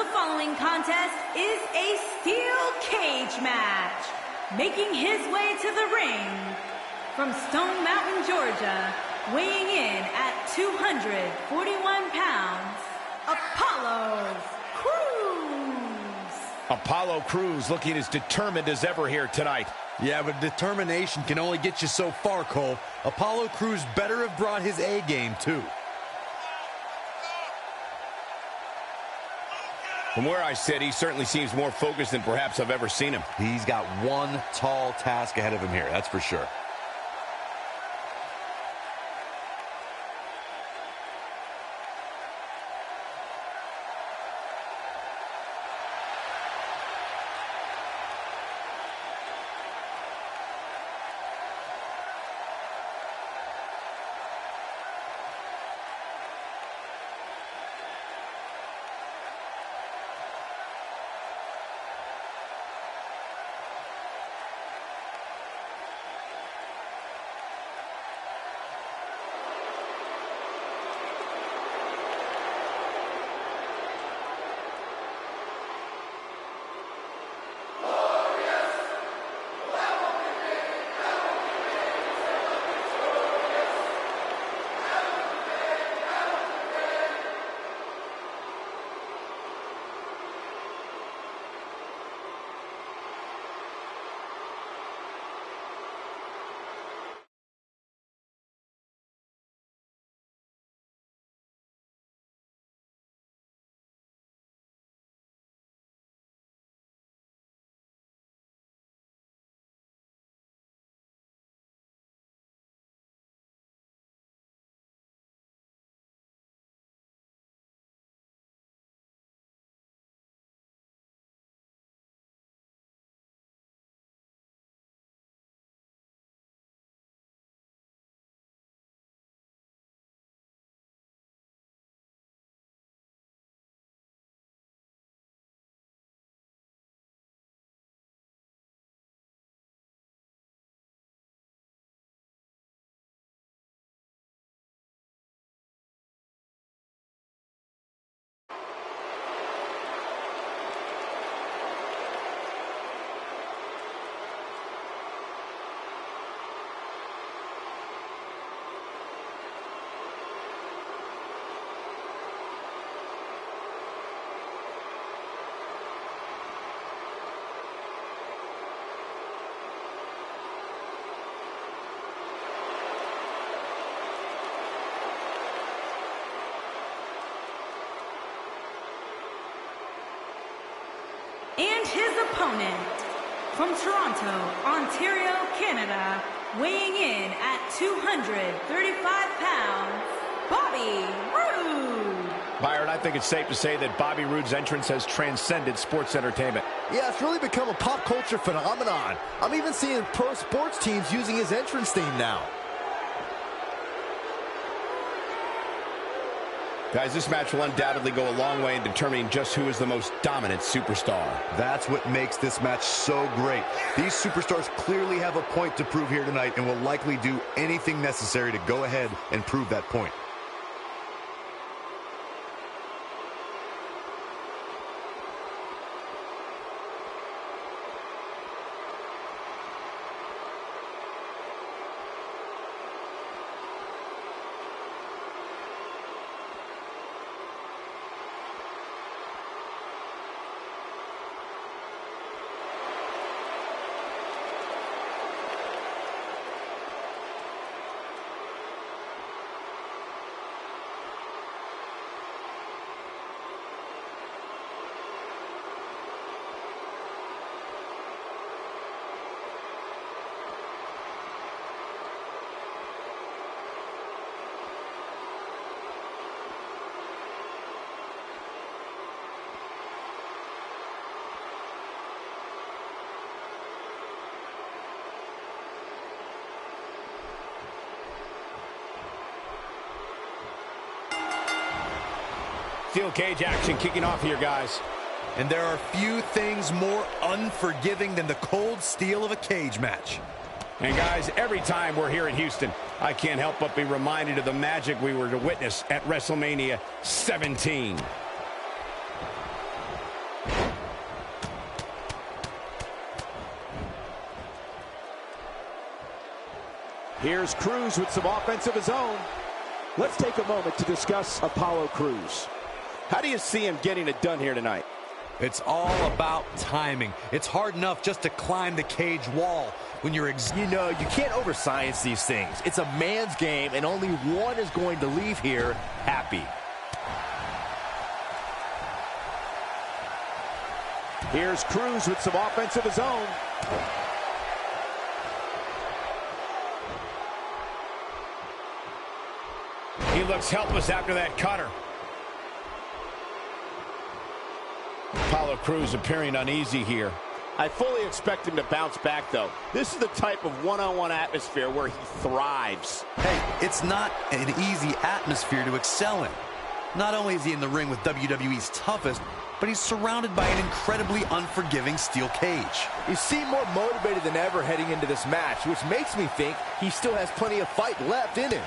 The following contest is a steel cage match. Making his way to the ring from Stone Mountain, Georgia, weighing in at 241 pounds, Apollo Crews. Apollo Crews looking as determined as ever here tonight. Yeah, but determination can only get you so far, Cole. Apollo Crews better have brought his A game, too. From where I sit, he certainly seems more focused than perhaps I've ever seen him. He's got one tall task ahead of him here, that's for sure. And his opponent, from Toronto, Ontario, Canada, weighing in at 235 pounds, Bobby Roode. Byron, I think it's safe to say that Bobby Roode's entrance has transcended sports entertainment. Yeah, it's really become a pop culture phenomenon. I'm even seeing pro sports teams using his entrance theme now. Guys, this match will undoubtedly go a long way in determining just who is the most dominant superstar. That's what makes this match so great. These superstars clearly have a point to prove here tonight and will likely do anything necessary to go ahead and prove that point. Steel cage action kicking off here, guys. And there are few things more unforgiving than the cold steel of a cage match. And guys, every time we're here in Houston, I can't help but be reminded of the magic we were to witness at WrestleMania 17. Here's Cruz with some offense of his own. Let's take a moment to discuss Apollo Crews. How do you see him getting it done here tonight? It's all about timing. It's hard enough just to climb the cage wall when you're You know, you can't overscience these things. It's a man's game, and only one is going to leave here happy. Here's Cruz with some offense of his own. He looks helpless after that cutter. Apollo Crews appearing uneasy here. I fully expect him to bounce back, though. This is the type of one-on-one atmosphere where he thrives. Hey, it's not an easy atmosphere to excel in. Not only is he in the ring with WWE's toughest, but he's surrounded by an incredibly unforgiving steel cage. You seem more motivated than ever heading into this match, which makes me think he still has plenty of fight left in him.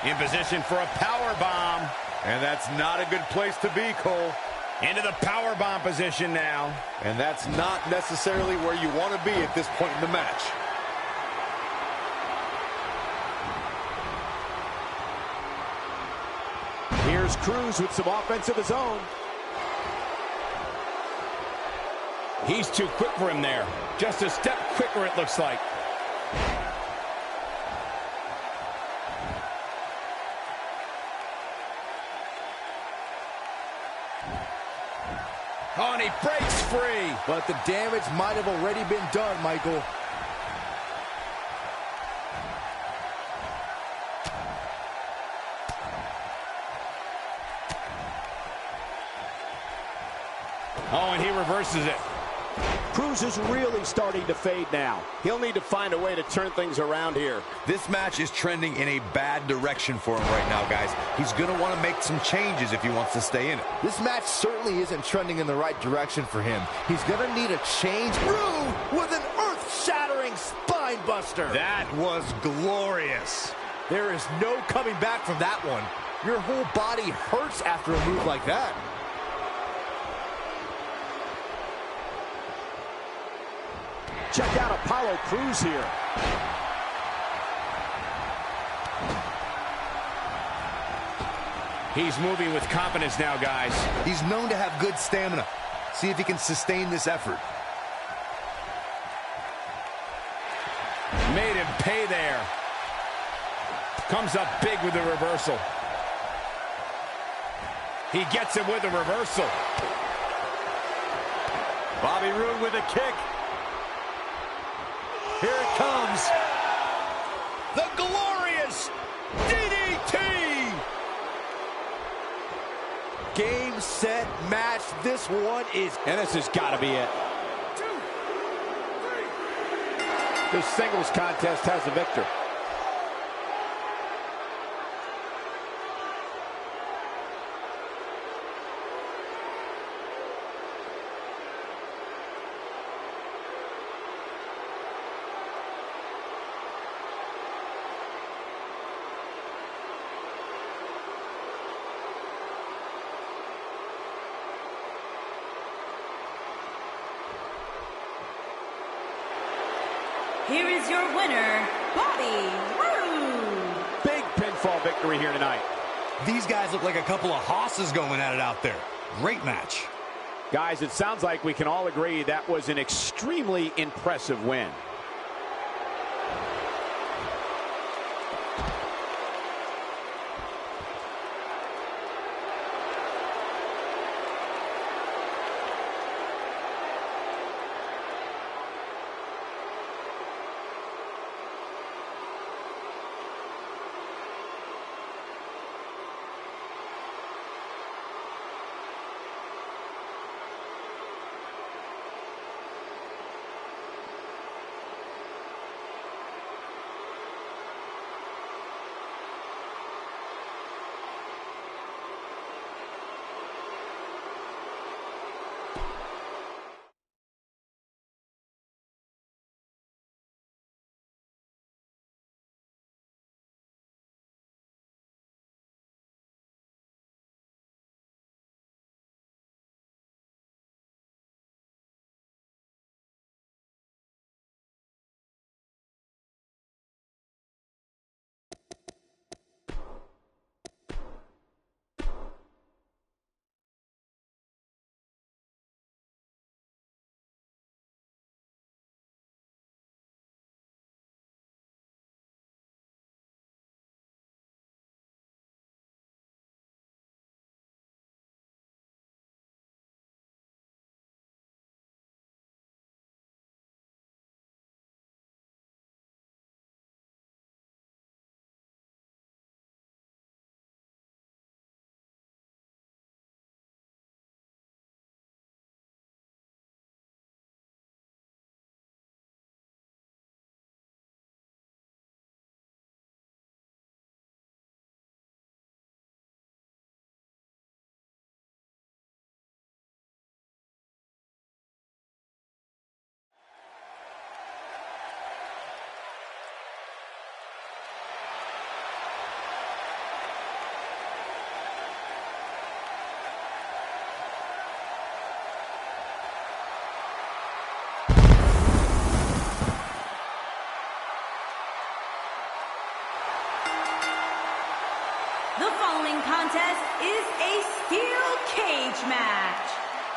In position for a power bomb. And that's not a good place to be, Cole. Into the power bomb position now. And that's not necessarily where you want to be at this point in the match. Here's Cruz with some offense of his own. He's too quick for him there. Just a step quicker, it looks like. Oh, and he breaks free. But the damage might have already been done, Michael. Oh, and he reverses it. Cruz is really starting to fade now. He'll need to find a way to turn things around here. This match is trending in a bad direction for him right now, guys. He's going to want to make some changes if he wants to stay in it. This match certainly isn't trending in the right direction for him. He's going to need a change through with an earth-shattering spine buster. That was glorious. There is no coming back from that one. Your whole body hurts after a move like that. Check out Apollo Crews here. He's moving with confidence now, guys. He's known to have good stamina. See if he can sustain this effort. Made him pay there. Comes up big with the reversal. He gets him with a reversal. Bobby Roode with a kick. Here it comes. The glorious DDT! Game, set, match. This one is... And this has got to be it. 2, 3. This singles contest has a victor. Here is your winner, Bobby Roode. Big pinfall victory here tonight. These guys look like a couple of hosses going at it out there. Great match. Guys, it sounds like we can all agree that was an extremely impressive win.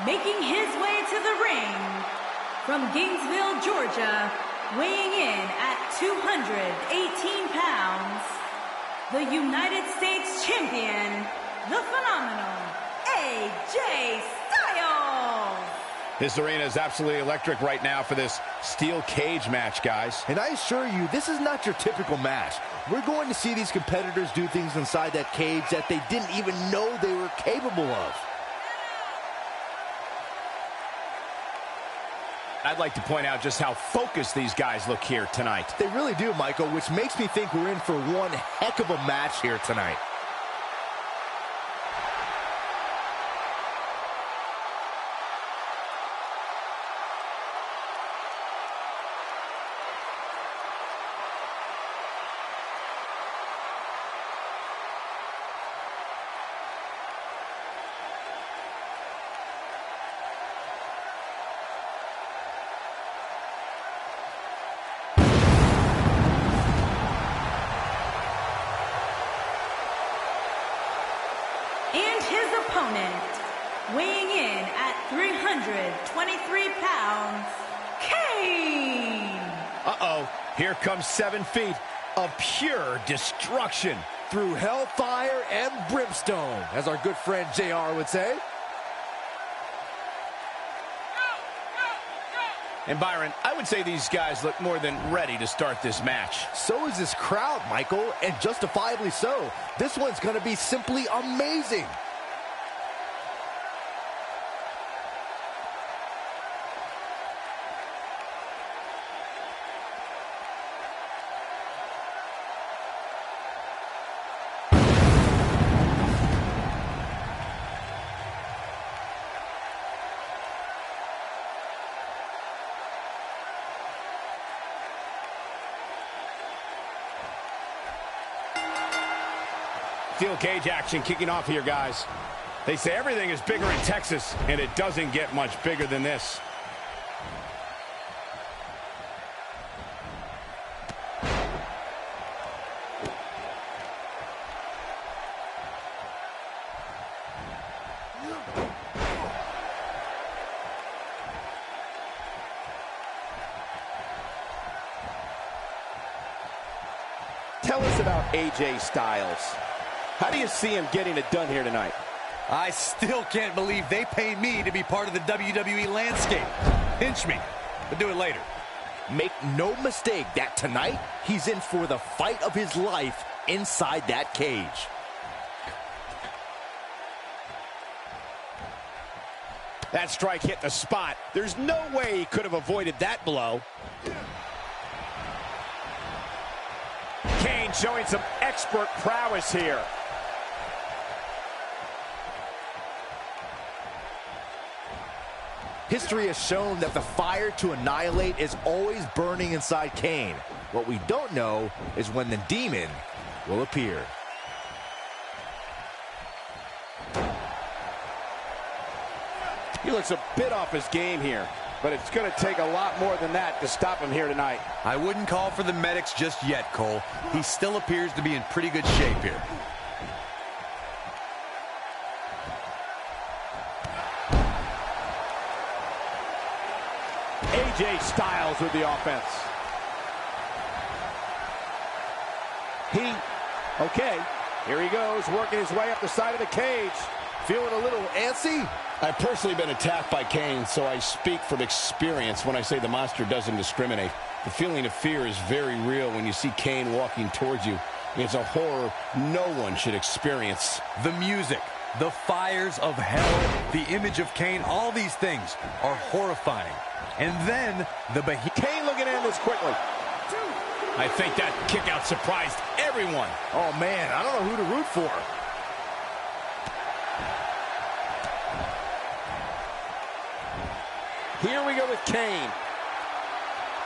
making his way to the ring from Gainesville, Georgia, weighing in at 218 pounds, the United States Champion, the phenomenal AJ Styles. This arena is absolutely electric right now for this steel cage match, guys. And I assure you, this is not your typical match. We're going to see these competitors do things inside that cage that they didn't even know they were capable of. I'd like to point out just how focused these guys look here tonight. They really do, Michael, which makes me think we're in for one heck of a match here tonight. And his opponent, weighing in at 323 pounds, Kane. Uh-oh, here comes 7 feet of pure destruction. Through hellfire and brimstone, as our good friend JR would say. And Byron, I would say these guys look more than ready to start this match. So is this crowd, Michael, and justifiably so. This one's going to be simply amazing. Steel cage action kicking off here, guys. They say everything is bigger in Texas, and it doesn't get much bigger than this. Tell us about AJ Styles. How do you see him getting it done here tonight? I still can't believe they pay me to be part of the WWE landscape. Pinch me, but do it later. Make no mistake that tonight, he's in for the fight of his life inside that cage. That strike hit the spot. There's no way he could have avoided that blow. Kane showing some expert prowess here. History has shown that the fire to annihilate is always burning inside Kane. What we don't know is when the demon will appear. He looks a bit off his game here, but it's going to take a lot more than that to stop him here tonight. I wouldn't call for the medics just yet, Cole. He still appears to be in pretty good shape here. AJ Styles with the offense. Okay, here he goes, working his way up the side of the cage. Feeling a little antsy? I've personally been attacked by Kane, so I speak from experience when I say the monster doesn't discriminate. The feeling of fear is very real when you see Kane walking towards you. It's a horror no one should experience. The music, the fires of hell, the image of Kane, all these things are horrifying. And then the Kane looking at this quickly. I think that kick out surprised everyone. Oh man, I don't know who to root for. Here we go with Kane.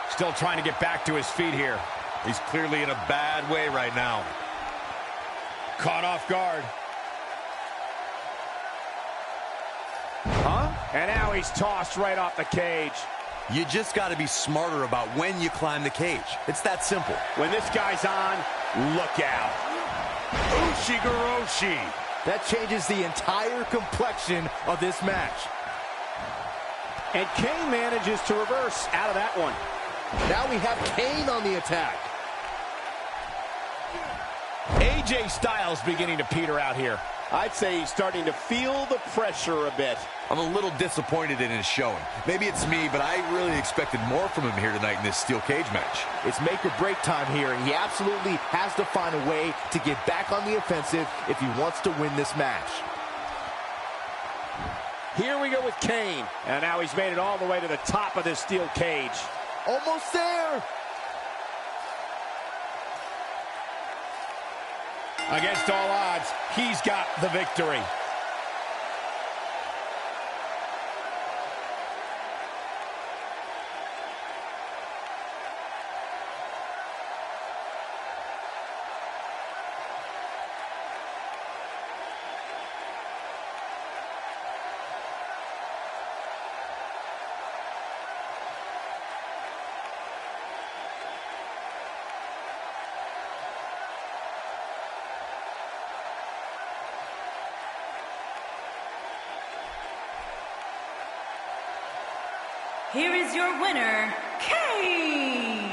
Still trying to get back to his feet here. He's clearly in a bad way right now. Caught off guard. And now he's tossed right off the cage. You just got to be smarter about when you climb the cage. It's that simple. When this guy's on, look out. Ushigoroshi. That changes the entire complexion of this match. And Kane manages to reverse out of that one. Now we have Kane on the attack. AJ Styles beginning to peter out here. I'd say he's starting to feel the pressure a bit. I'm a little disappointed in his showing. Maybe it's me, but I really expected more from him here tonight in this steel cage match. It's make or break time here, and he absolutely has to find a way to get back on the offensive if he wants to win this match. Here we go with Kane. And now he's made it all the way to the top of this steel cage. Almost there. Against all odds, he's got the victory. Here is your winner, Kane.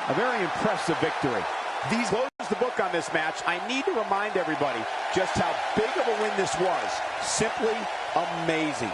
A very impressive victory. These close the book on this match. I need to remind everybody just how big of a win this was. Simply amazing.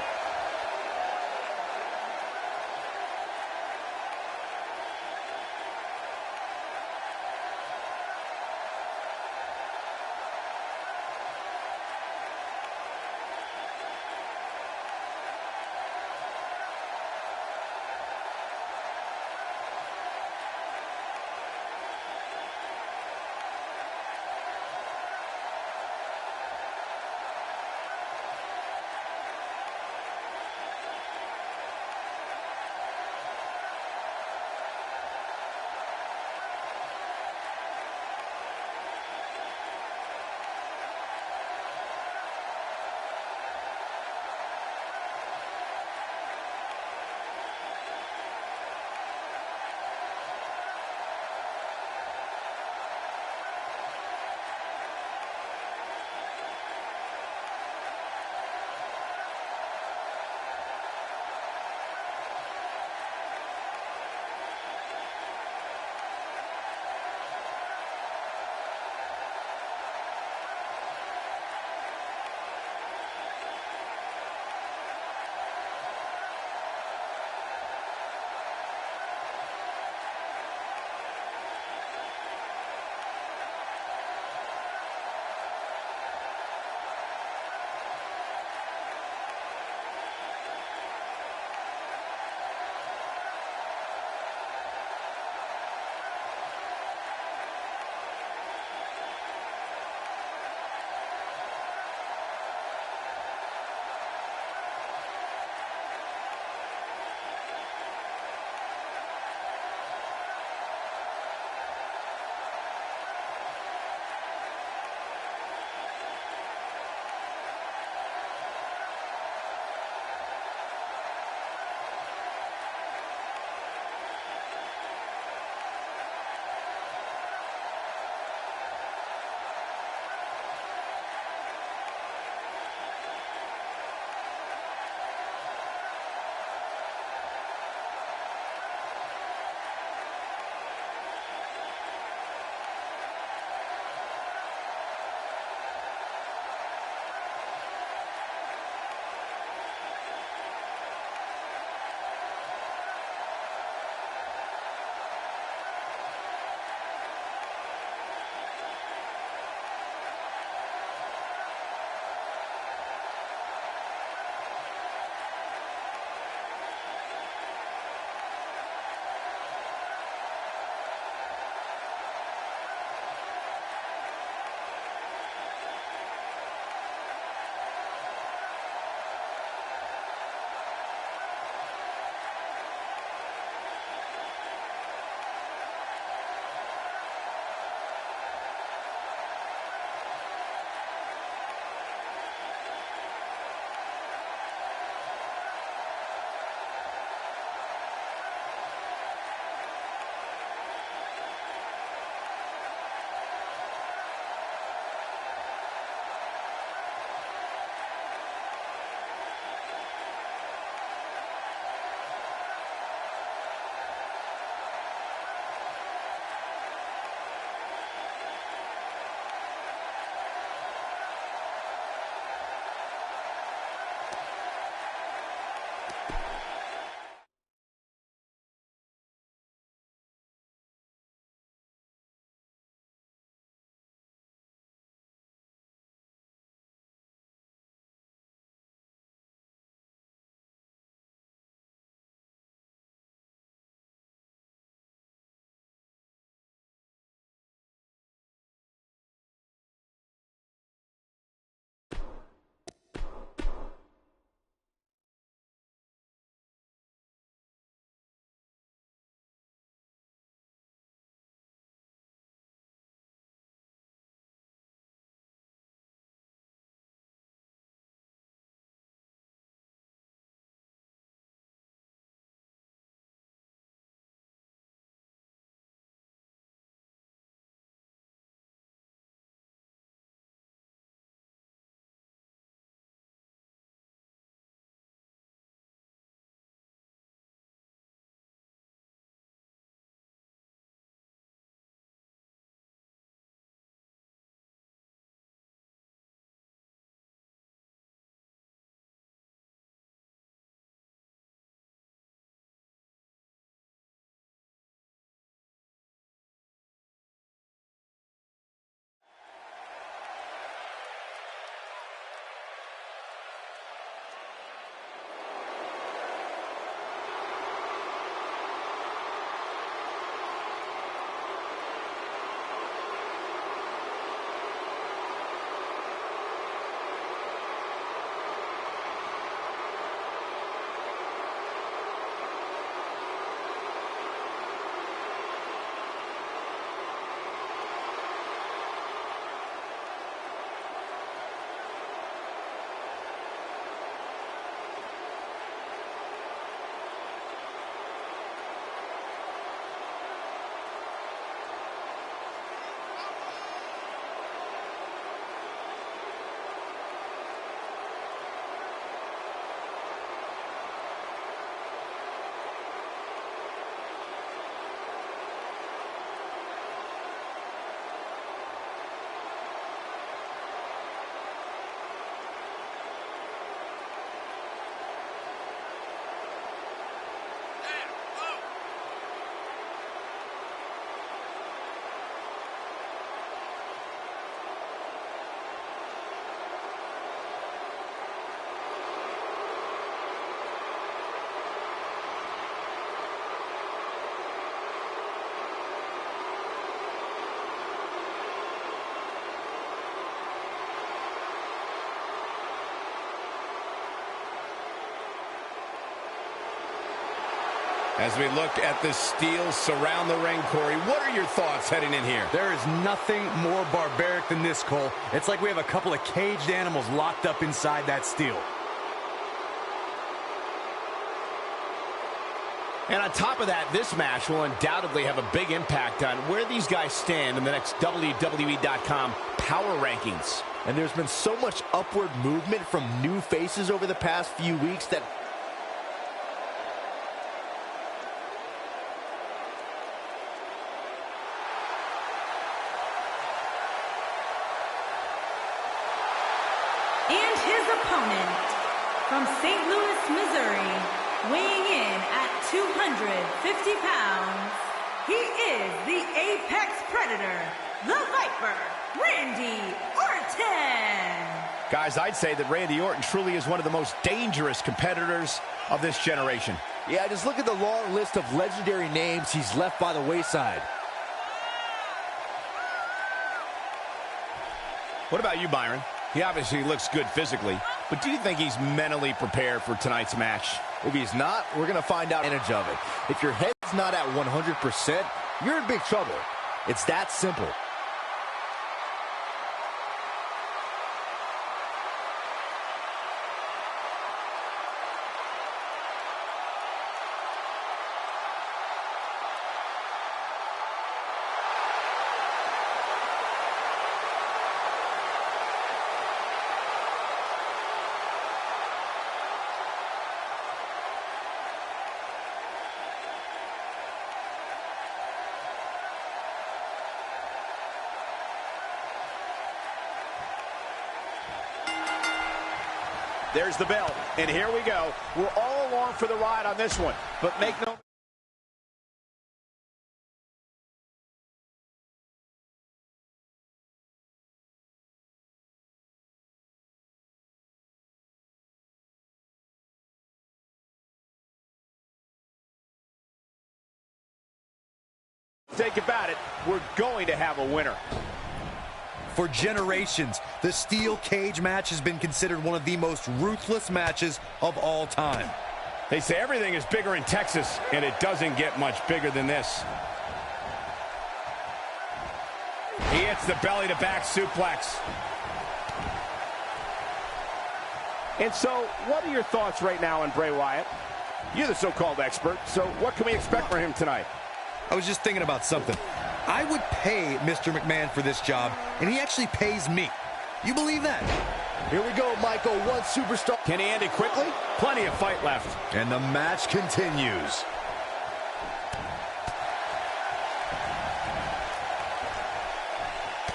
As we look at the steel surround the ring, Corey, what are your thoughts heading in here? There is nothing more barbaric than this, Cole. It's like we have a couple of caged animals locked up inside that steel. And on top of that, this match will undoubtedly have a big impact on where these guys stand in the next WWE.com power rankings. And there's been so much upward movement from new faces over the past few weeks that And his opponent, from St. Louis, Missouri, weighing in at 250 pounds, he is the Apex Predator, the Viper, Randy Orton. Guys, I'd say that Randy Orton truly is one of the most dangerous competitors of this generation. yeah, just look at the long list of legendary names he's left by the wayside. What about you, Byron? He obviously looks good physically, but do you think he's mentally prepared for tonight's match? If he's not, we're going to find out advantage of it. If your head's not at 100%, you're in big trouble. It's that simple. There's the bell, and here we go. We're all along for the ride on this one, but make no... Think about it, we're going to have a winner. For generations, the steel cage match has been considered one of the most ruthless matches of all time. They say everything is bigger in Texas, and it doesn't get much bigger than this. He hits the belly-to-back suplex. And so, what are your thoughts right now on Bray Wyatt? You're the so-called expert, so what can we expect from him tonight? I was just thinking about something. I would pay Mr. McMahon for this job, and he actually pays me. You believe that? Here we go, Michael. One superstar. Can he end it quickly? Plenty of fight left. And the match continues.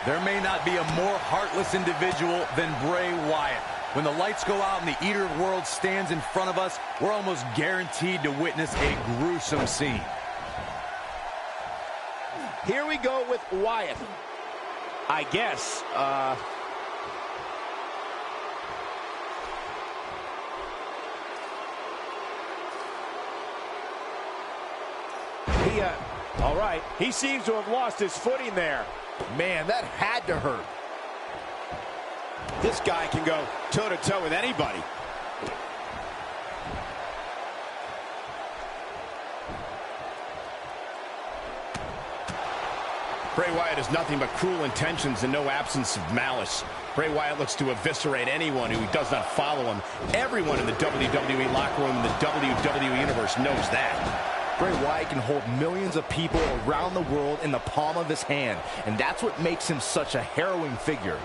There may not be a more heartless individual than Bray Wyatt. When the lights go out and the Eater of Worlds stands in front of us, we're almost guaranteed to witness a gruesome scene. Here we go with Wyatt. I guess, all right, he seems to have lost his footing there. Man, that had to hurt. This guy can go toe-to-toe with anybody. Bray Wyatt has nothing but cruel intentions and no absence of malice. Bray Wyatt looks to eviscerate anyone who does not follow him. Everyone in the WWE locker room, in the WWE Universe knows that. Bray Wyatt can hold millions of people around the world in the palm of his hand, and that's what makes him such a harrowing figure.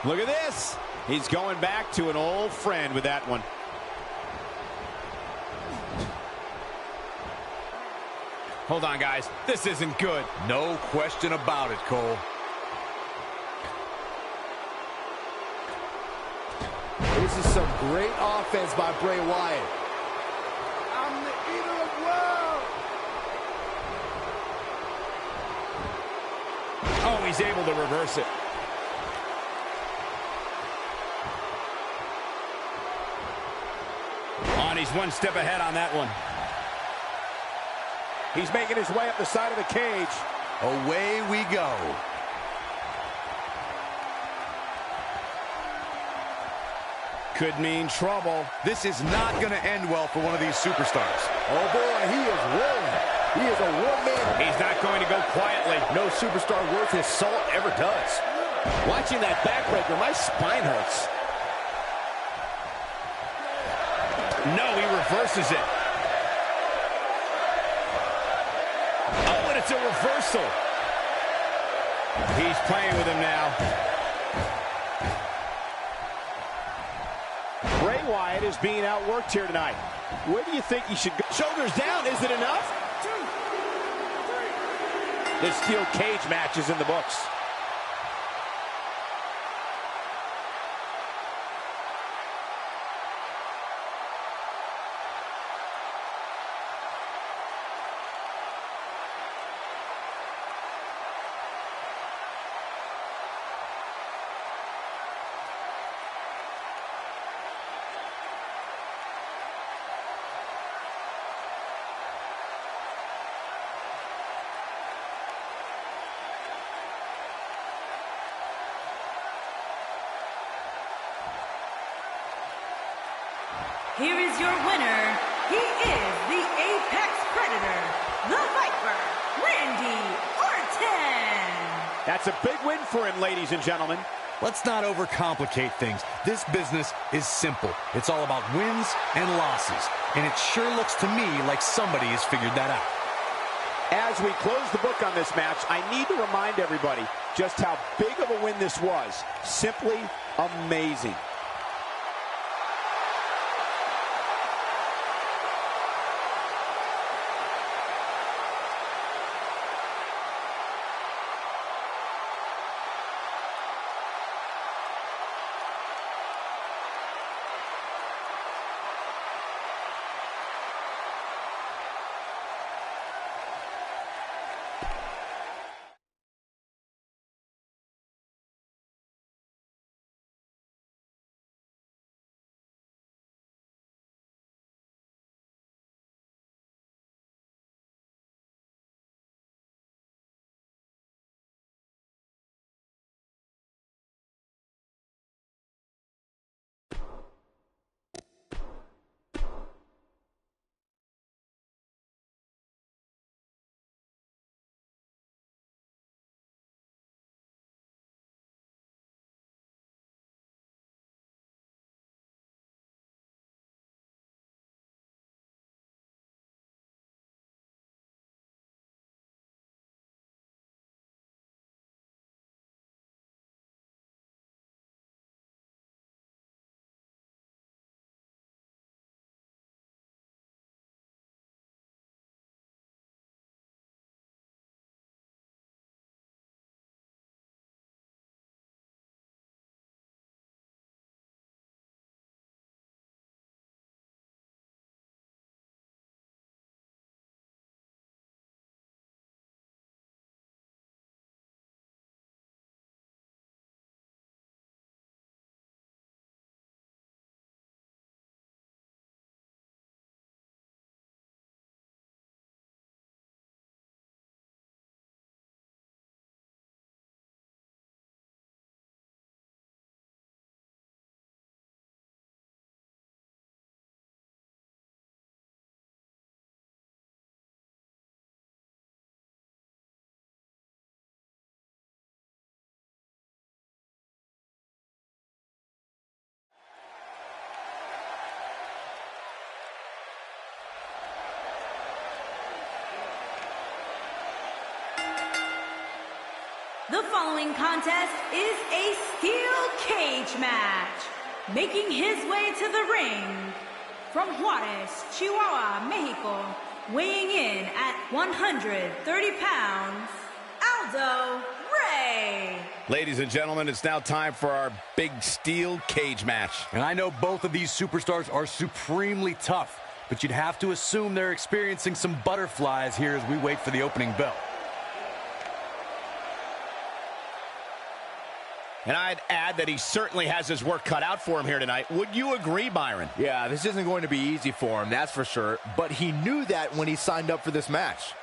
Look at this. He's going back to an old friend with that one. Hold on, guys. This isn't good. No question about it, Cole. This is some great offense by Bray Wyatt. I'm the Eater of Worlds. Oh, he's able to reverse it. He's one step ahead on that one. He's making his way up the side of the cage. Away we go. could mean trouble. This is not going to end well for one of these superstars. Oh boy, he is rolling. He is a one-man. He's not going to go quietly. No superstar worth his salt ever does. Watching that backbreaker, my spine hurts. No, he reverses it. Oh, and it's a reversal. He's playing with him now. Bray Wyatt is being outworked here tonight. Where do you think he should go? Shoulders down, is it enough? This steel cage match is in the books. Here is your winner. He is the Apex Predator, the Viper, Randy Orton. That's a big win for him, ladies and gentlemen. Let's not overcomplicate things. This business is simple. It's all about wins and losses. And it sure looks to me like somebody has figured that out. As we close the book on this match, I need to remind everybody just how big of a win this was. Simply amazing. The following contest is a steel cage match. Making his way to the ring from Juarez, Chihuahua, Mexico, weighing in at 130 pounds, Aldo Ray. Ladies and gentlemen, it's now time for our big steel cage match. And I know both of these superstars are supremely tough, but you'd have to assume they're experiencing some butterflies here as we wait for the opening bell. And I'd add that he certainly has his work cut out for him here tonight. Would you agree, Byron? Yeah, this isn't going to be easy for him, that's for sure. But he knew that when he signed up for this match.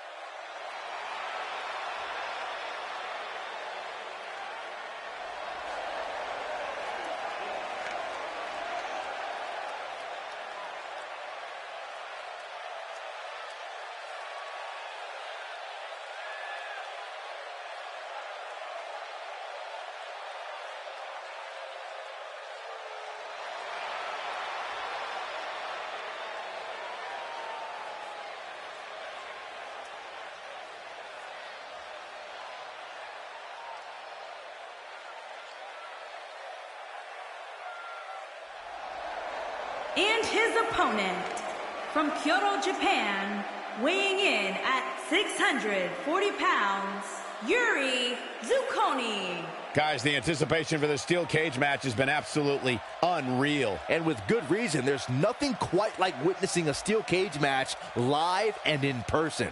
And his opponent, from Kyoto, Japan, weighing in at 640 pounds, Yuri Zucconi. Guys, the anticipation for the steel cage match has been absolutely unreal. And with good reason. There's nothing quite like witnessing a steel cage match live and in person.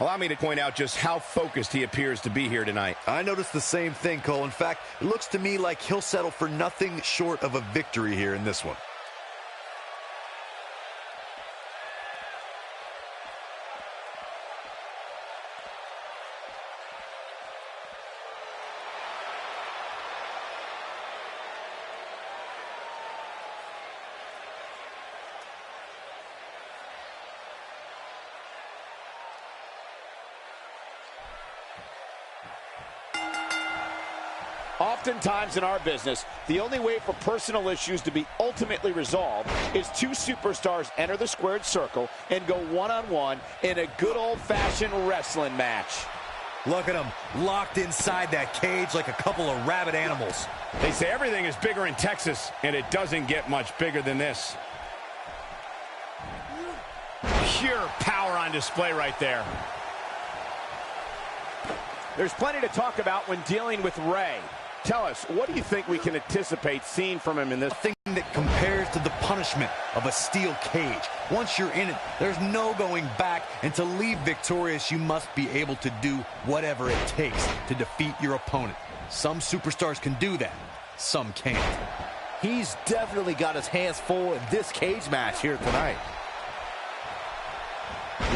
Allow me to point out just how focused he appears to be here tonight. I noticed the same thing, Cole. In fact, it looks to me like he'll settle for nothing short of a victory here in this one. Oftentimes in our business, the only way for personal issues to be ultimately resolved is two superstars enter the squared circle and go one-on-one in a good old-fashioned wrestling match. Look at them, locked inside that cage like a couple of rabid animals. They say everything is bigger in Texas, and it doesn't get much bigger than this. Pure power on display right there. There's plenty to talk about when dealing with Ray. Tell us, what do you think we can anticipate seeing from him in this? Thing that compares to the punishment of a steel cage. Once you're in it, there's no going back, and to leave victorious, you must be able to do whatever it takes to defeat your opponent. Some superstars can do that, some can't. He's definitely got his hands full in this cage match here tonight.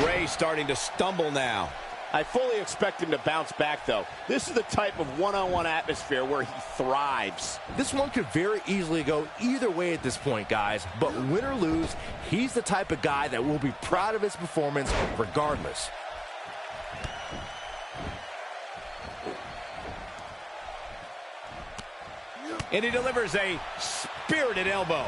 Ray starting to stumble now. I fully expect him to bounce back, though. This is the type of one-on-one atmosphere where he thrives. This one could very easily go either way at this point, guys. But win or lose, he's the type of guy that will be proud of his performance regardless. And he delivers a spirited elbow.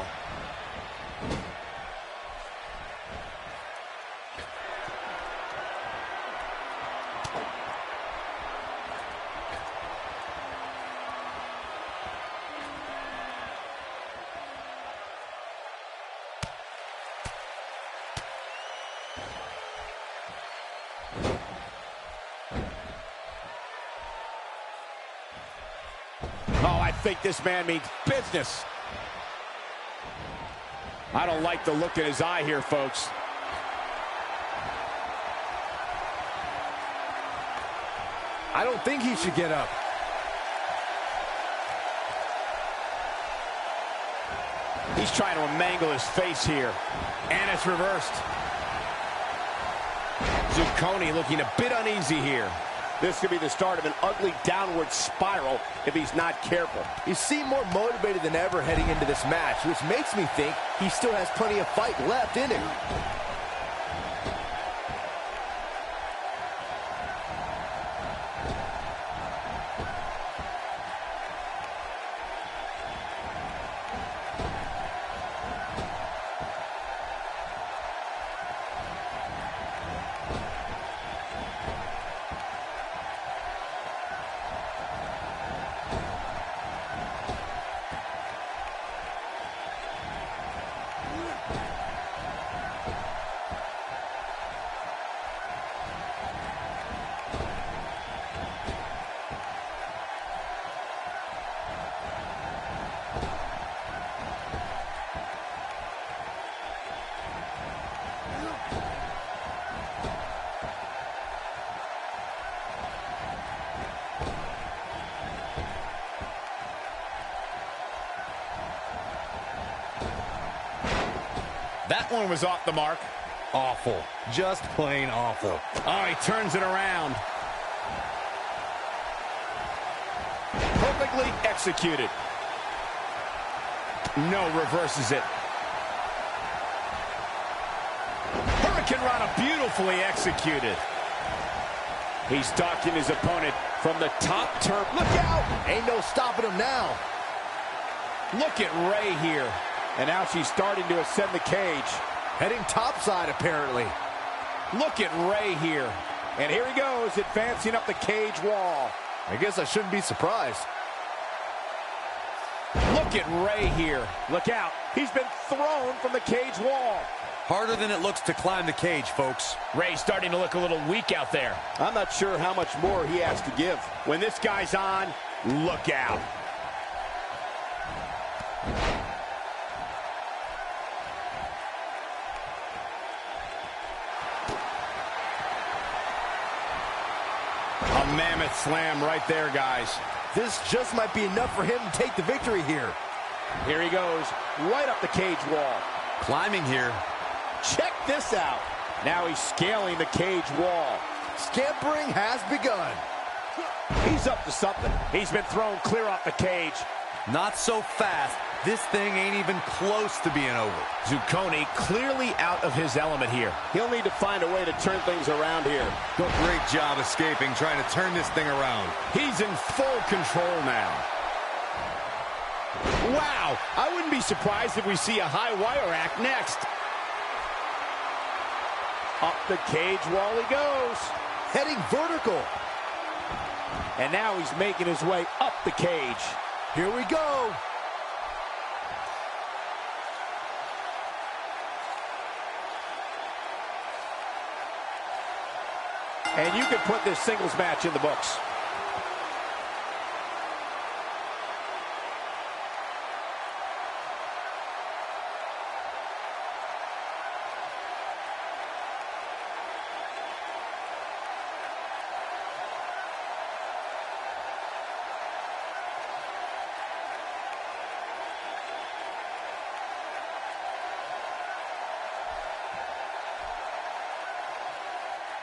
I think this man means business. I don't like the look in his eye here, folks. I don't think he should get up. He's trying to mangle his face here. And it's reversed. Zucconi looking a bit uneasy here. This could be the start of an ugly downward spiral if he's not careful. He seemed more motivated than ever heading into this match, which makes me think he still has plenty of fight left in him. That one was off the mark. Awful. Just plain awful. Oh, he turns it around. Perfectly executed. No, reverses it. Hurricane Rana beautifully executed. He's stalking his opponent from the top turn. Look out! Ain't no stopping him now. Look at Ray here. And now she's starting to ascend the cage. Heading topside, apparently. Look at Ray here. And here he goes, advancing up the cage wall. I guess I shouldn't be surprised. Look at Ray here. Look out. He's been thrown from the cage wall. Harder than it looks to climb the cage, folks. Ray's starting to look a little weak out there. I'm not sure how much more he has to give. When this guy's on, look out. A mammoth slam right there, guys. This just might be enough for him to take the victory here. Here he goes, right up the cage wall. Climbing here. Check this out. Now he's scaling the cage wall. Scampering has begun. He's up to something. He's been thrown clear off the cage. Not so fast. This thing ain't even close to being over. Zucconi clearly out of his element here. He'll need to find a way to turn things around here. Great job escaping, trying to turn this thing around. He's in full control now. Wow, I wouldn't be surprised if we see a high wire act next. Up the cage wall he goes. Heading vertical. And now he's making his way up the cage. Here we go. And you can put this singles match in the books.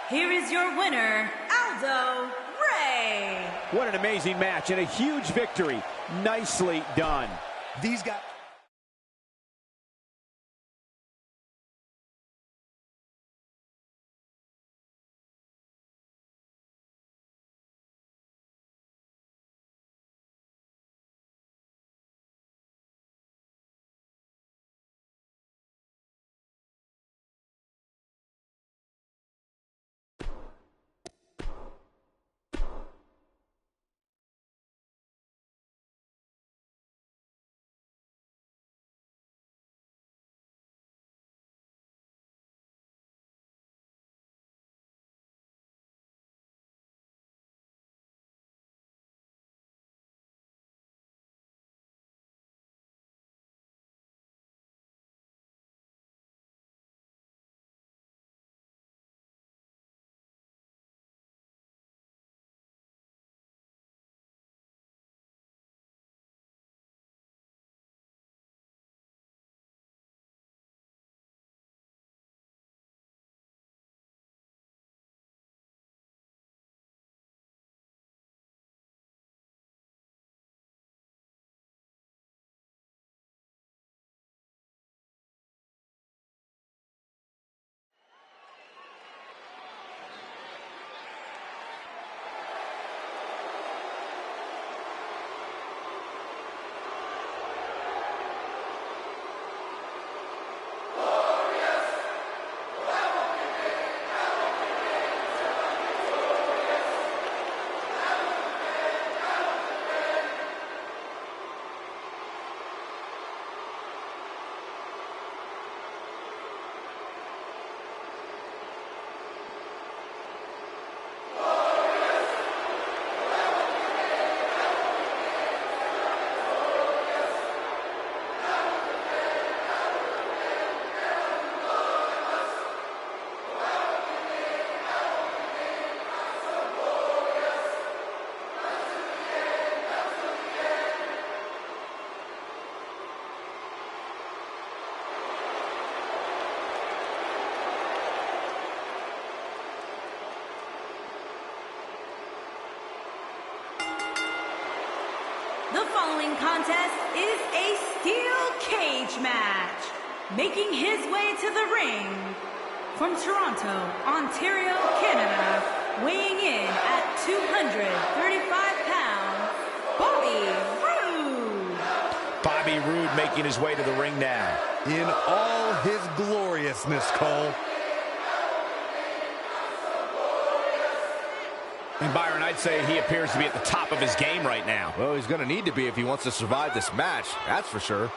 Here is your winner, Aldo Ray. What an amazing match and a huge victory. Nicely done. These guys... The following contest is a steel cage match. Making his way to the ring from Toronto, Ontario, Canada, weighing in at 235 pounds, Bobby Roode. Bobby Roode making his way to the ring now. In all his gloriousness, Cole. And Byron, I'd say he appears to be at the top of his game right now. Well, he's going to need to be if he wants to survive this match, that's for sure.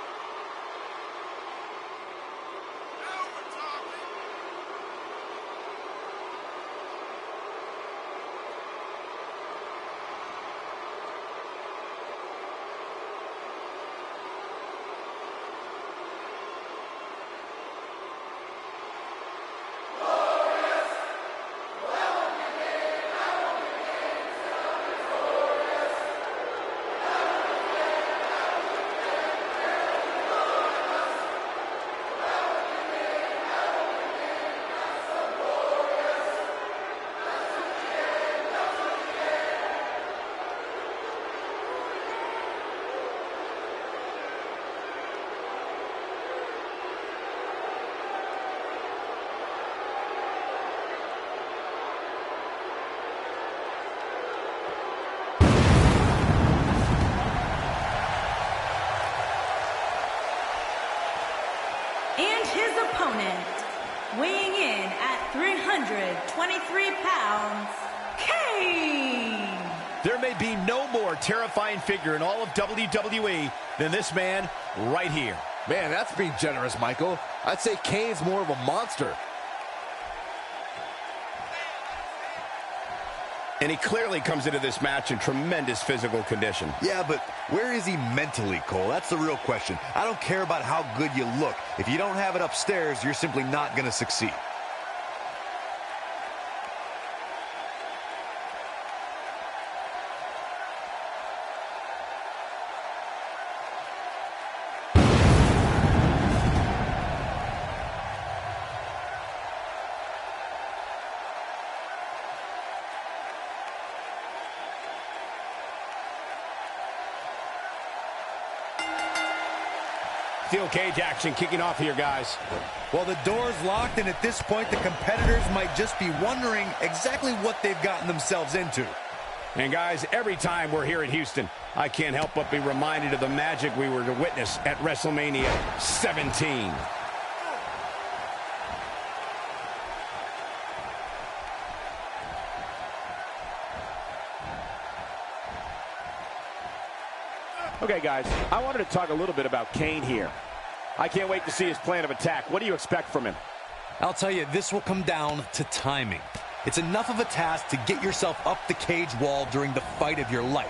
And his opponent, weighing in at 323 pounds, Kane! There may be no more terrifying figure in all of WWE than this man right here. Man, that's being generous, Michael. I'd say Kane's more of a monster. And he clearly comes into this match in tremendous physical condition. Yeah, but where is he mentally, Cole? That's the real question. I don't care about how good you look. If you don't have it upstairs, you're simply not going to succeed. Steel cage action kicking off here, guys. Well, the door's locked, and at this point, the competitors might just be wondering exactly what they've gotten themselves into. And guys, every time we're here in Houston, I can't help but be reminded of the magic we were to witness at WrestleMania 17. Okay, guys, I wanted to talk a little bit about Kane here. I can't wait to see his plan of attack. What do you expect from him? I'll tell you, this will come down to timing. It's enough of a task to get yourself up the cage wall during the fight of your life.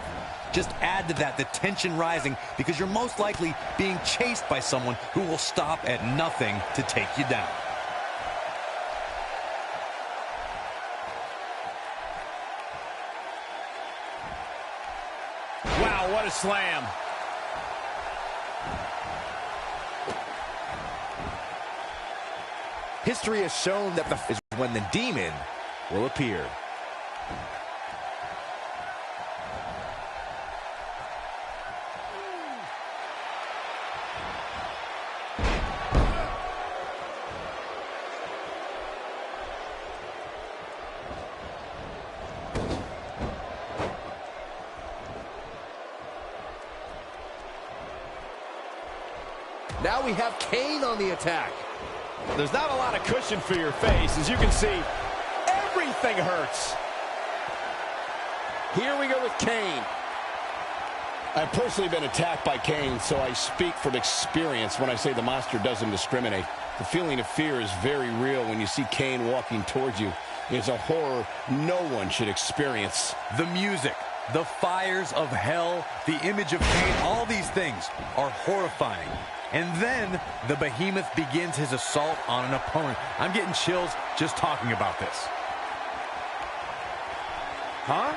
Just add to that the tension rising because you're most likely being chased by someone who will stop at nothing to take you down. Wow, what a slam. History has shown that the is when the demon will appear. Now we have Kane on the attack. There's not a lot of cushion for your face. As you can see, everything hurts. Here we go with Kane. I've personally been attacked by Kane, so I speak from experience when I say the monster doesn't discriminate. The feeling of fear is very real when you see Kane walking towards you. It's a horror no one should experience. The music, the fires of hell, the image of Kane, all these things are horrifying. And then the behemoth begins his assault on an opponent. I'm getting chills just talking about this. Huh?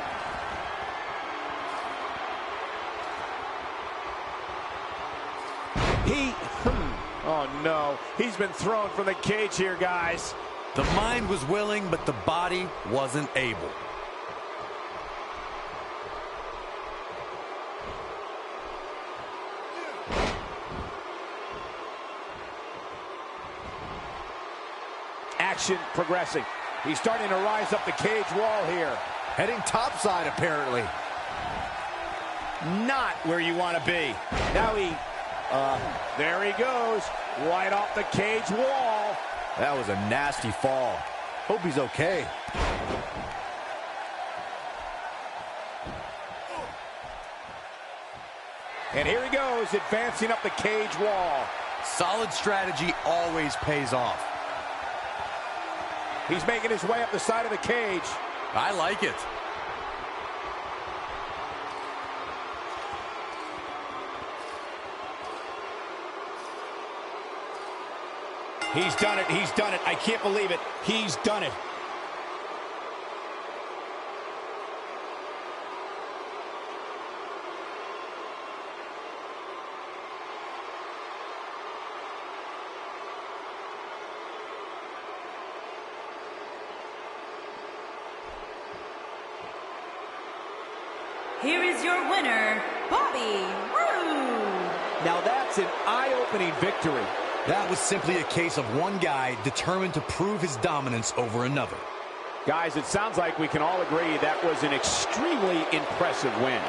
Oh no, he's been thrown from the cage here, guys. The mind was willing, but the body wasn't able. Action progressing. He's starting to rise up the cage wall here. Heading topside, apparently. Not where you want to be. Now there he goes, right off the cage wall. That was a nasty fall. Hope he's okay. And here he goes, advancing up the cage wall. Solid strategy always pays off. He's making his way up the side of the cage. I like it. He's done it. He's done it. I can't believe it. He's done it. Here is your winner, Bobby Roode. Now that's an eye-opening victory. That was simply a case of one guy determined to prove his dominance over another. Guys, it sounds like we can all agree that was an extremely impressive win.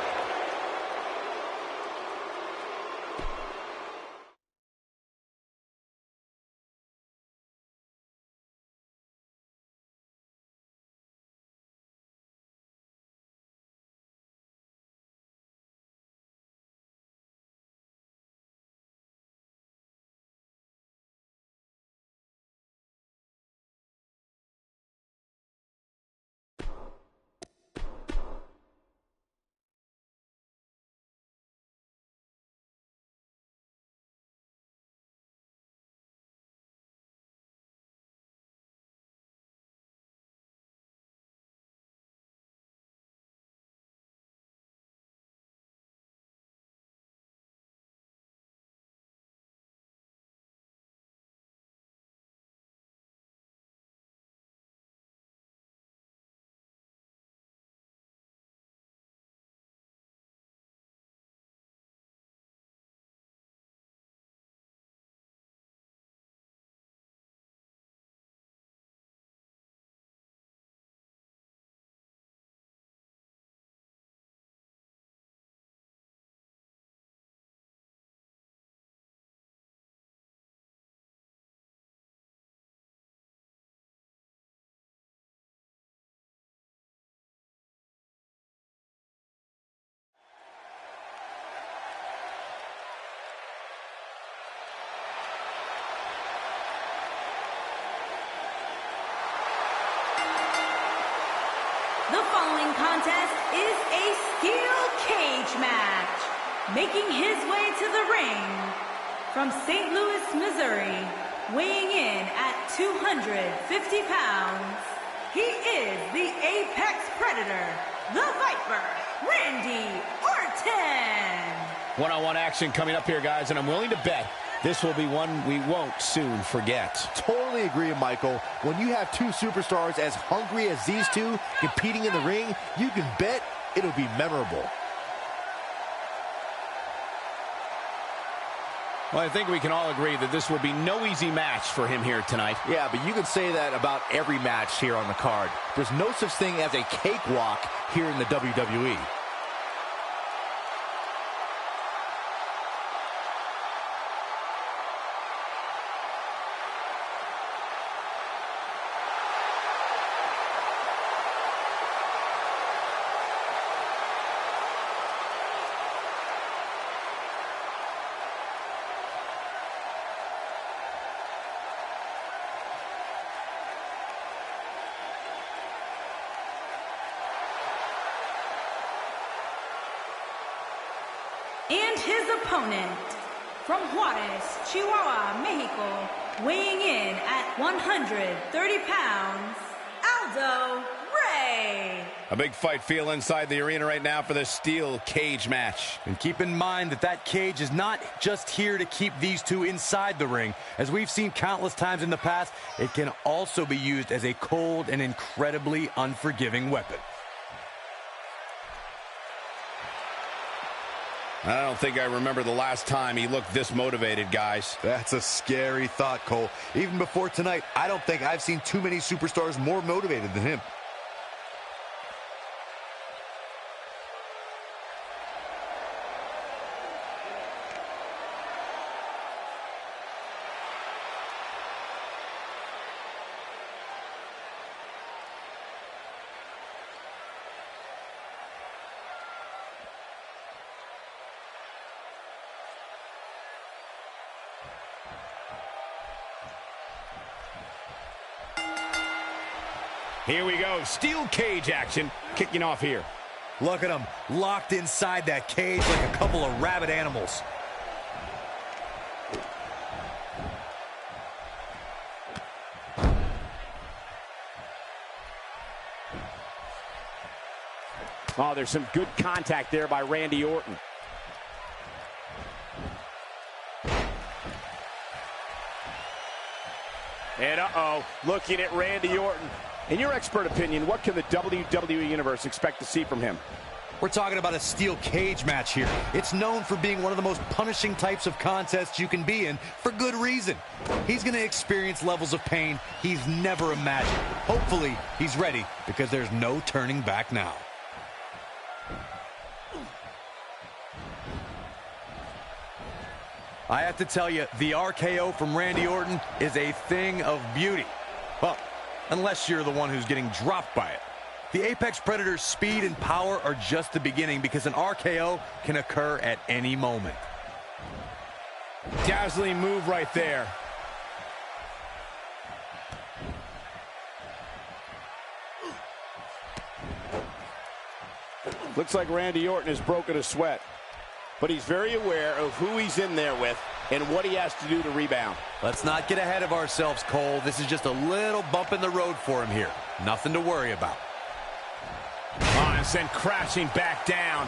The following contest is a steel cage match. Making his way to the ring from St. Louis, Missouri, weighing in at 250 pounds, he is the Apex Predator, the Viper, Randy Orton. One-on-one action coming up here, guys, and I'm willing to bet this will be one we won't soon forget. Totally agree, Michael. When you have two superstars as hungry as these two competing in the ring, you can bet it'll be memorable. Well, I think we can all agree that this will be no easy match for him here tonight. Yeah, but you can say that about every match here on the card. There's no such thing as a cakewalk here in the WWE. And his opponent, from Juarez, Chihuahua, Mexico, weighing in at 130 pounds, Aldo Ray. A big fight feel inside the arena right now for this steel cage match. And keep in mind that that cage is not just here to keep these two inside the ring. As we've seen countless times in the past, it can also be used as a cold and incredibly unforgiving weapon. I don't think I remember the last time he looked this motivated, guys. That's a scary thought, Cole. Even before tonight, I don't think I've seen too many superstars more motivated than him. Here we go. Steel cage action kicking off here. Look at them, locked inside that cage like a couple of rabid animals. Oh, there's some good contact there by Randy Orton. And looking at Randy Orton. In your expert opinion, what can the WWE Universe expect to see from him? We're talking about a steel cage match here. It's known for being one of the most punishing types of contests you can be in, for good reason. He's going to experience levels of pain he's never imagined. Hopefully, he's ready, because there's no turning back now. I have to tell you, the RKO from Randy Orton is a thing of beauty. Well, unless you're the one who's getting dropped by it. The Apex Predator's speed and power are just the beginning, because an RKO can occur at any moment. Dazzling move right there. Looks like Randy Orton has broken a sweat. But he's very aware of who he's in there with and what he has to do to rebound. Let's not get ahead of ourselves, Cole. This is just a little bump in the road for him here. Nothing to worry about. Oh, and sent crashing back down.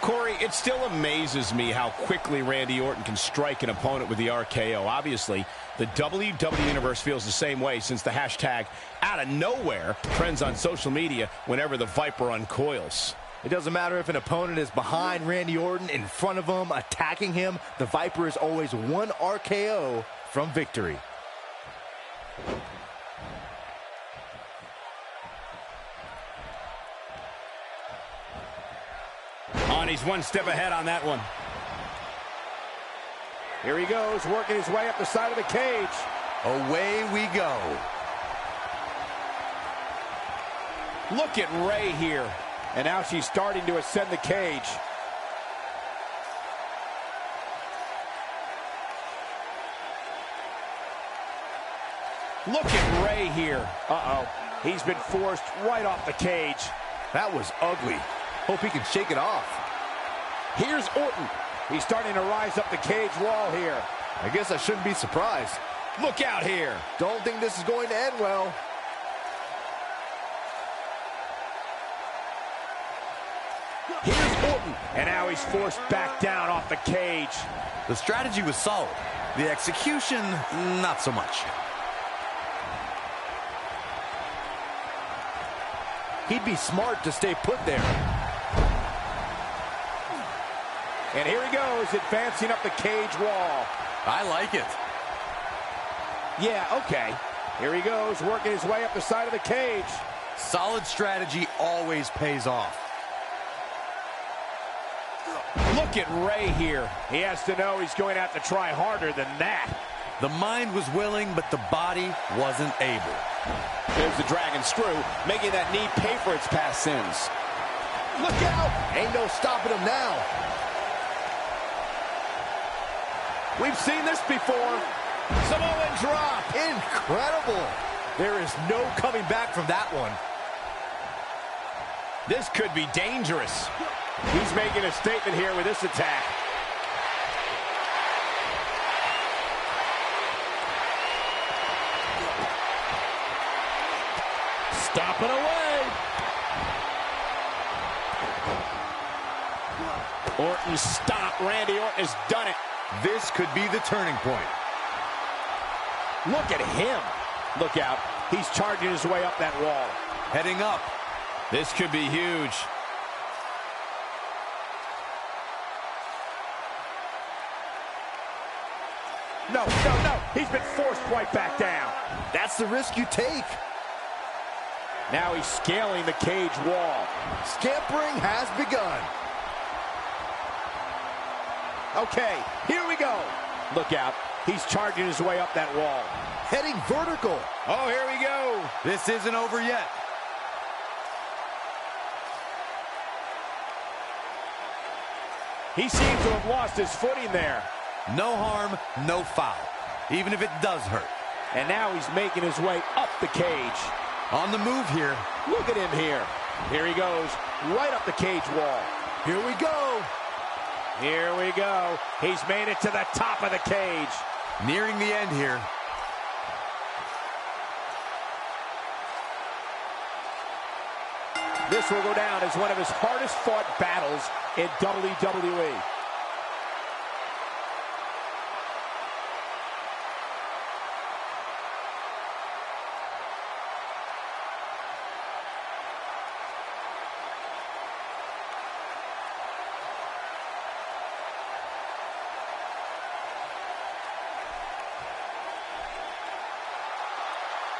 Corey, it still amazes me how quickly Randy Orton can strike an opponent with the RKO. Obviously, the WWE Universe feels the same way, since the hashtag out of nowhere trends on social media whenever the Viper uncoils. It doesn't matter if an opponent is behind Randy Orton, in front of him, attacking him. The Viper is always one RKO from victory. Oh, and he's one step ahead on that one. Here he goes, working his way up the side of the cage. Away we go. Look at Ray here. And now she's starting to ascend the cage. Look at Ray here. Uh-oh. He's been forced right off the cage. That was ugly. Hope he can shake it off. Here's Orton. He's starting to rise up the cage wall here. I guess I shouldn't be surprised. Look out here. Don't think this is going to end well. Here's Orton. And now he's forced back down off the cage. The strategy was solid. The execution, not so much. He'd be smart to stay put there. And here he goes, advancing up the cage wall. I like it. Yeah, okay. Here he goes, working his way up the side of the cage. Solid strategy always pays off. Look at Ray here. He has to know he's going to have to try harder than that. The mind was willing, but the body wasn't able. There's the dragon screw, making that knee pay for its past sins. Look out! Ain't no stopping him now. We've seen this before. Samoan drop. Incredible. There is no coming back from that one. This could be dangerous. He's making a statement here with this attack. Stomping away. Orton stopped. Randy Orton has done it. This could be the turning point. Look at him. Look out. He's charging his way up that wall. Heading up. This could be huge. No, no, no. He's been forced right back down. That's the risk you take. Now he's scaling the cage wall. Scampering has begun. Okay, here we go. Look out. He's charging his way up that wall. Heading vertical. Oh, here we go. This isn't over yet. He seems to have lost his footing there. No harm, no foul, even if it does hurt. And now he's making his way up the cage. On the move here. Look at him here. Here he goes, right up the cage wall. Here we go. Here we go. He's made it to the top of the cage. Nearing the end here. This will go down as one of his hardest fought battles in WWE.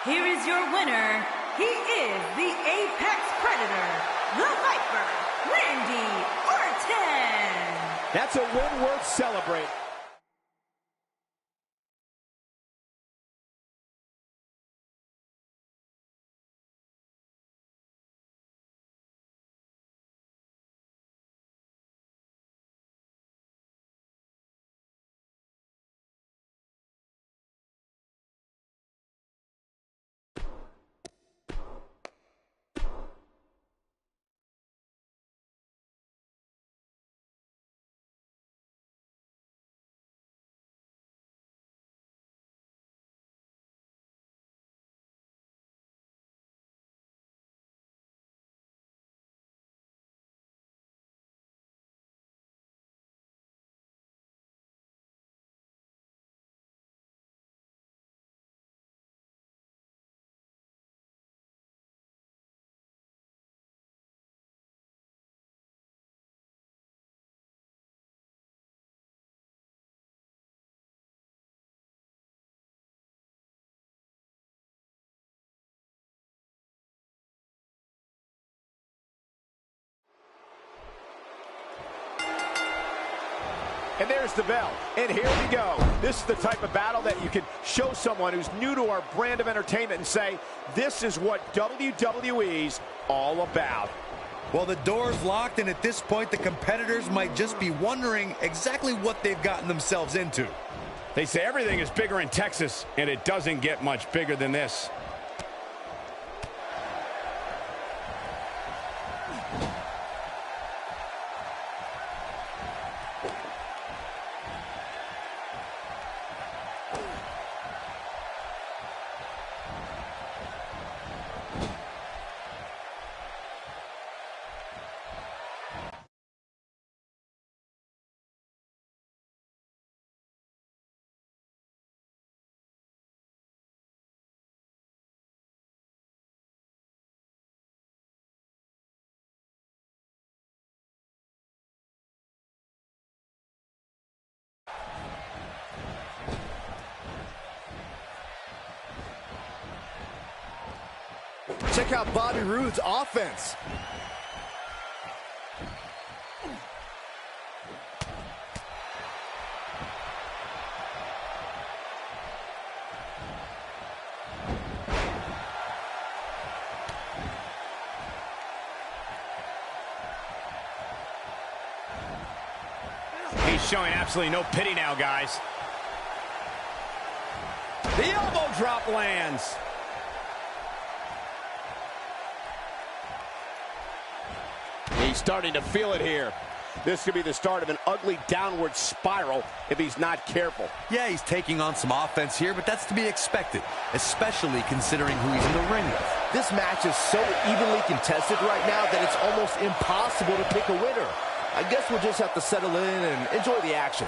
Here is your winner. He is the Apex Predator, the Viper, Randy Orton. That's a win worth celebrating. And there's the bell. And here we go. This is the type of battle that you can show someone who's new to our brand of entertainment and say, this is what WWE's all about. Well, the door's locked, and at this point, the competitors might just be wondering exactly what they've gotten themselves into. They say everything is bigger in Texas, and it doesn't get much bigger than this. Check out Bobby Roode's offense. He's showing absolutely no pity now, guys. The elbow drop lands. He's starting to feel it here. This could be the start of an ugly downward spiral if he's not careful. Yeah, he's taking on some offense here, but that's to be expected, especially considering who he's in the ring with. This match is so evenly contested right now that it's almost impossible to pick a winner. I guess we'll just have to settle in and enjoy the action.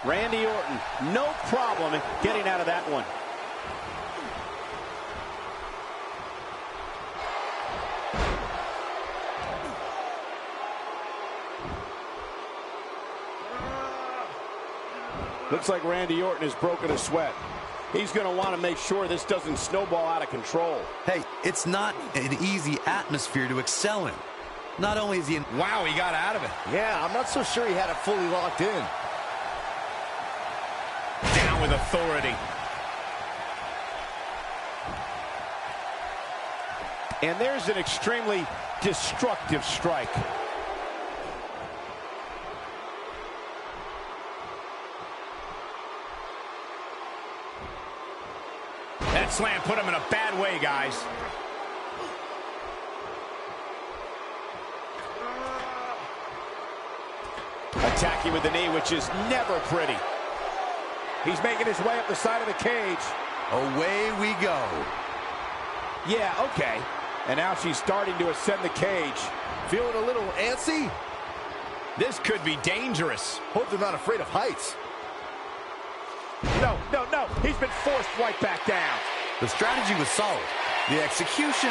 Randy Orton, no problem in getting out of that one. Looks like Randy Orton has broken a sweat. He's going to want to make sure this doesn't snowball out of control. Hey, it's not an easy atmosphere to excel in. Not only is he in... Wow, he got out of it. Yeah, I'm not so sure he had it fully locked in. Down with authority. And there's an extremely destructive strike. That slam put him in a bad way, guys. Attacking with the knee, which is never pretty. He's making his way up the side of the cage. Away we go. Yeah, okay. And now she's starting to ascend the cage. Feeling a little antsy? This could be dangerous. Hope they're not afraid of heights. No, no, no. He's been forced right back down. The strategy was solid. The execution,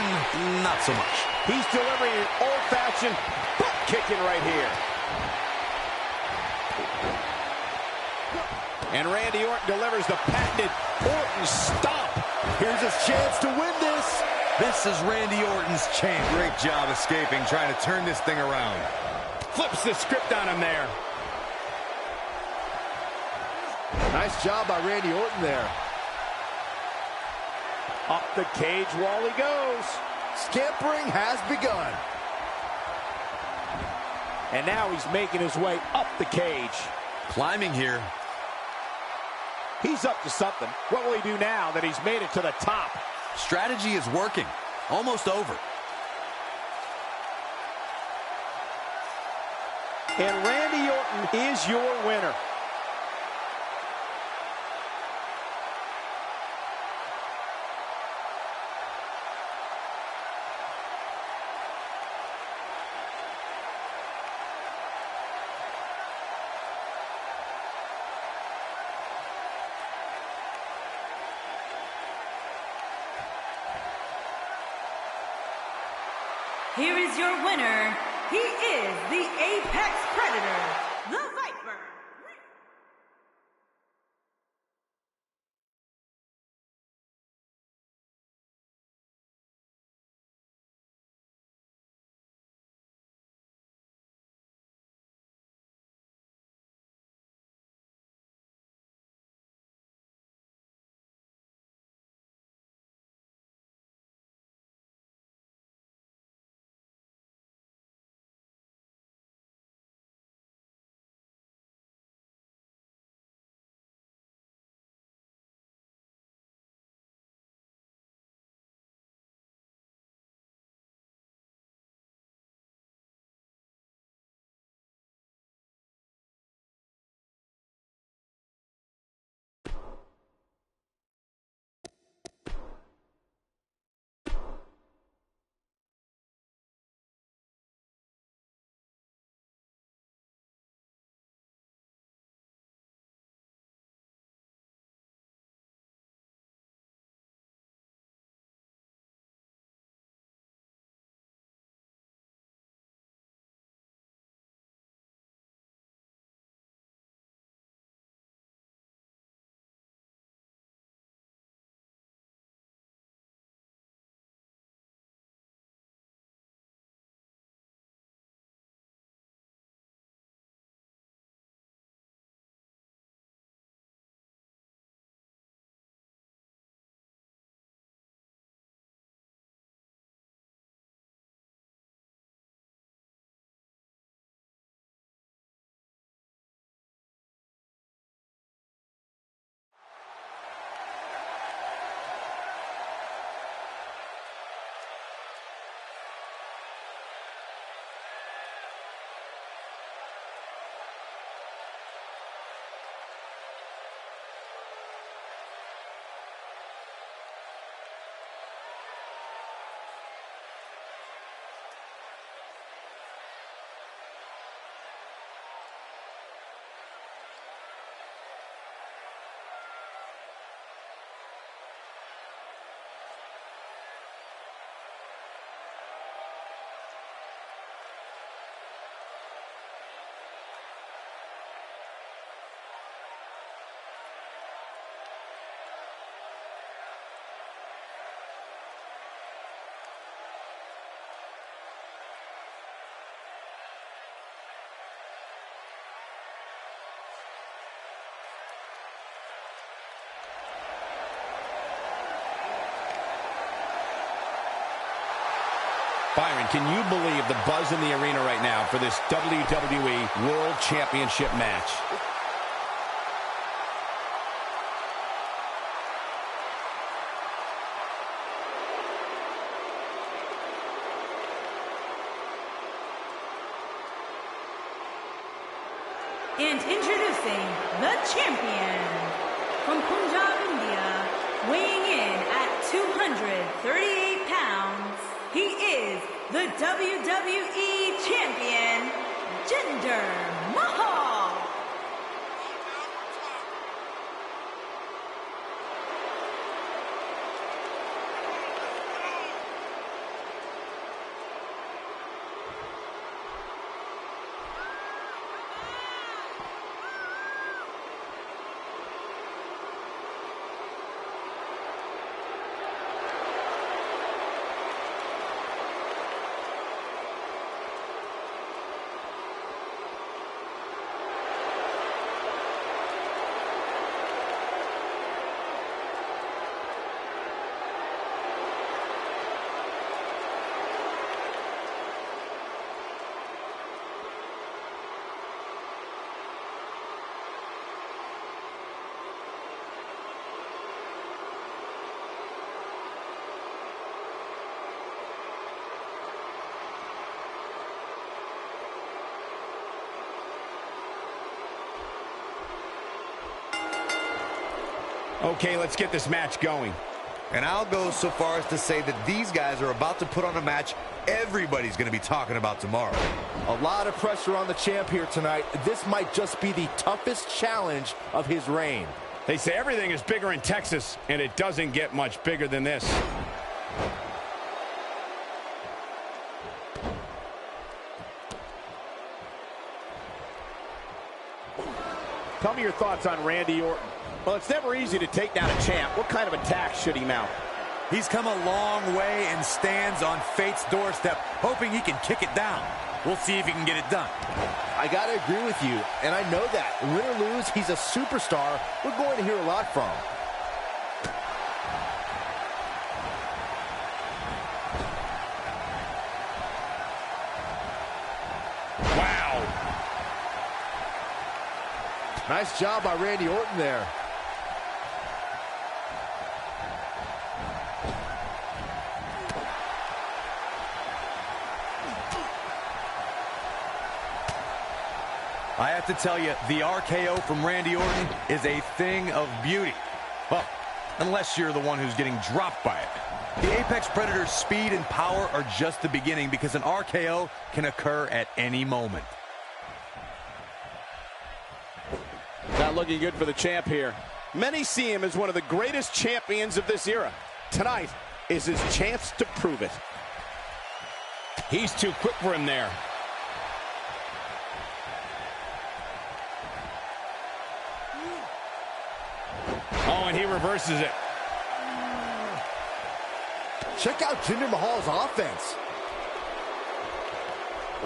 not so much. He's delivering an old-fashioned butt kicking right here. And Randy Orton delivers the patented Orton stomp. Here's his chance to win this. This is Randy Orton's chance. Great job escaping, trying to turn this thing around. Flips the script on him there. Nice job by Randy Orton there. Up the cage wall he goes. Scampering has begun. And now he's making his way up the cage. Climbing here. He's up to something. What will he do now that he's made it to the top? Strategy is working. Almost over. And Randy Orton is your winner. Here is your winner. He is the Apex Predator, the Viper. Byron, can you believe the buzz in the arena right now for this WWE World Championship match? And introducing the champion from Punjab, India, weighing in at 238 pounds, he is the WWE Champion, Jinder Mahal. Okay, let's get this match going. And I'll go so far as to say that these guys are about to put on a match everybody's going to be talking about tomorrow. A lot of pressure on the champ here tonight. This might just be the toughest challenge of his reign. They say everything is bigger in Texas, and it doesn't get much bigger than this. Tell me your thoughts on Randy Orton. Well, it's never easy to take down a champ. What kind of attack should he mount? He's come a long way and stands on fate's doorstep, hoping he can kick it down. We'll see if he can get it done. I gotta agree with you, and I know that. Win or lose, he's a superstar we're going to hear a lot from. Wow. Nice job by Randy Orton there. I have to tell you, the RKO from Randy Orton is a thing of beauty. Well, unless you're the one who's getting dropped by it. The Apex Predator's speed and power are just the beginning because an RKO can occur at any moment. Not looking good for the champ here. Many see him as one of the greatest champions of this era. Tonight is his chance to prove it. He's too quick for him there. Oh, and he reverses it. Check out Jinder Mahal's offense.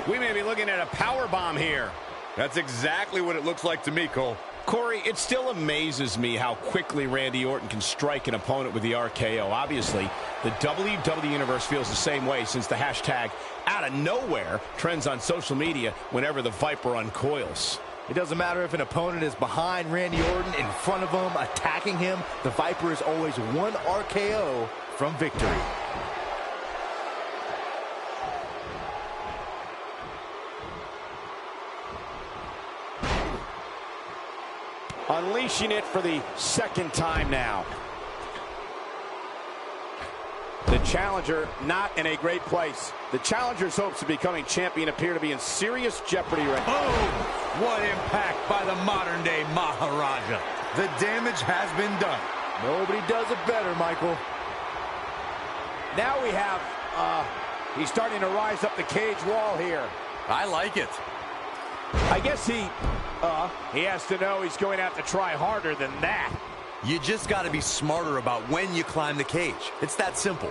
We may be looking at a power bomb here. That's exactly what it looks like to me, Cole. Corey, it still amazes me how quickly Randy Orton can strike an opponent with the RKO. Obviously, the WWE Universe feels the same way since the hashtag out of nowhere trends on social media whenever the Viper uncoils. It doesn't matter if an opponent is behind Randy Orton, in front of him, attacking him. The Viper is always one RKO from victory. Unleashing it for the second time now. The challenger not in a great place. The challenger's hopes of becoming champion appear to be in serious jeopardy right now. Boom! What impact by the modern-day Maharaja. The damage has been done. Nobody does it better, Michael. Now we have, he's starting to rise up the cage wall here. I like it. I guess he has to know he's going to have to try harder than that. You just got to be smarter about when you climb the cage. It's that simple.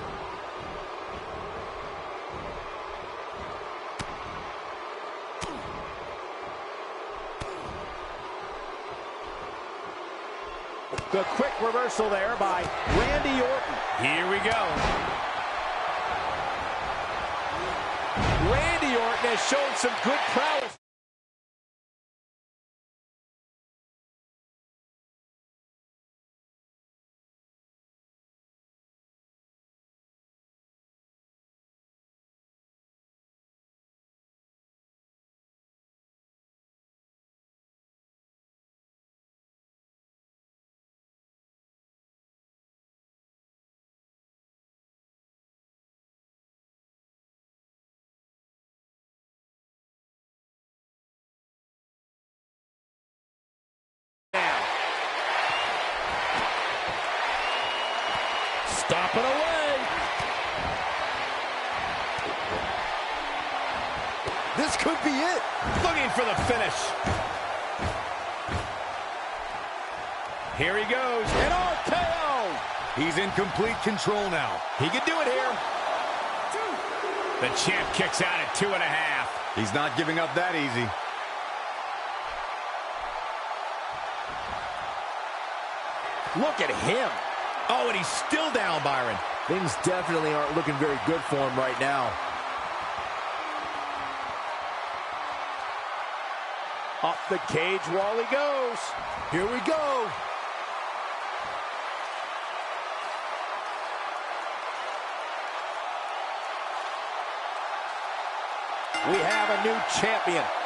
The quick reversal there by Randy Orton. Here we go. and has shown some good prowess. Stomping away. This could be it. Looking for the finish. Here he goes. An RKO. He's in complete control now. He can do it here. The champ kicks out at 2.5. He's not giving up that easy. Look at him. Oh, and he's still down, Byron. Things definitely aren't looking very good for him right now. Up the cage wall he goes. Here we go. We have a new champion.